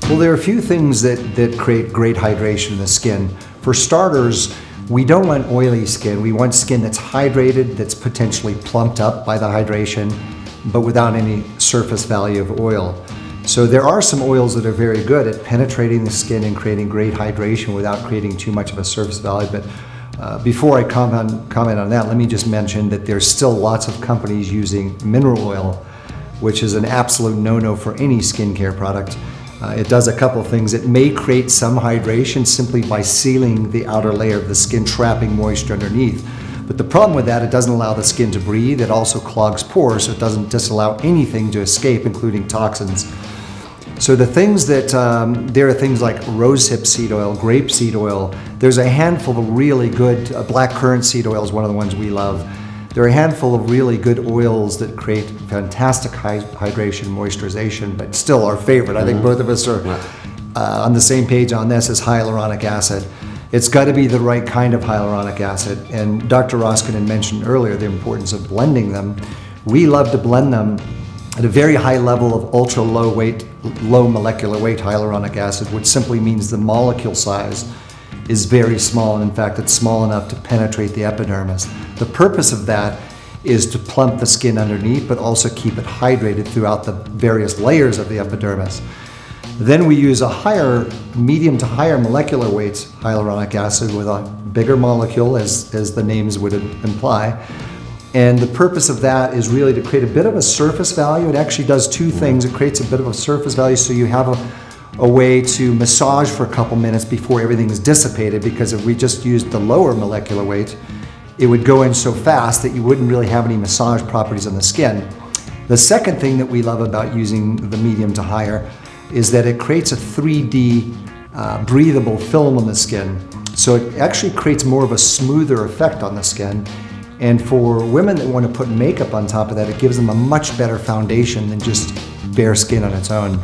Well, there are a few things that create great hydration in the skin. For starters, we don't want oily skin. We want skin that's hydrated, that's potentially plumped up by the hydration, but without any surface value of oil. So there are some oils that are very good at penetrating the skin and creating great hydration without creating too much of a surface value. But before I comment on that, let me just mention that there's still lots of companies using mineral oil, which is an absolute no-no for any skincare product. It does a couple of things. It may create some hydration simply by sealing the outer layer of the skin, trapping moisture underneath. But the problem with that, it doesn't allow the skin to breathe. It also clogs pores, so it doesn't disallow anything to escape, including toxins. So the things that, there are things like rosehip seed oil, grape seed oil. There's a handful of really good, blackcurrant seed oil is one of the ones we love. There are a handful of really good oils that create fantastic hydration, moisturization, but still our favorite. I think both of us are on the same page on this is hyaluronic acid. It's got to be the right kind of hyaluronic acid. And Dr. Roskinen mentioned earlier the importance of blending them. We love to blend them at a very high level of ultra low molecular weight hyaluronic acid, which simply means the molecule size is very small, and in fact it's small enough to penetrate the epidermis. The purpose of that is to plump the skin underneath, but also keep it hydrated throughout the various layers of the epidermis. Then we use a medium to higher molecular weight hyaluronic acid with a bigger molecule, as the names would imply. And the purpose of that is really to create a bit of a surface value. It actually does two things. It creates a bit of a surface value, so you have a way to massage for a couple minutes before everything is dissipated, because if we just used the lower molecular weight, it would go in so fast that you wouldn't really have any massage properties on the skin. The second thing that we love about using the medium to higher is that it creates a 3D breathable film on the skin. So it actually creates more of a smoother effect on the skin. And for women that want to put makeup on top of that, it gives them a much better foundation than just bare skin on its own.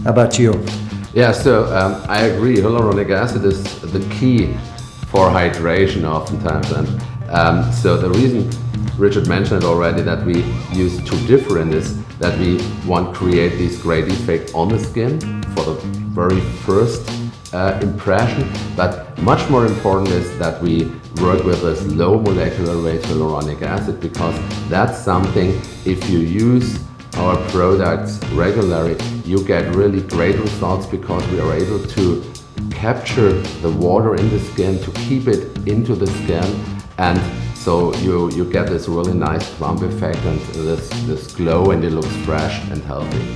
How about you? Yeah, so I agree. Hyaluronic acid is the key for hydration oftentimes. And so the reason Richard mentioned already that we use two different is that we want to create this great effect on the skin for the very first impression, but much more important is that we work with this low molecular weight hyaluronic acid, because that's something, if you use our products regularly, you get really great results, because we are able to capture the water in the skin, to keep it into the skin, and so you get this really nice plump effect and this glow, and it looks fresh and healthy.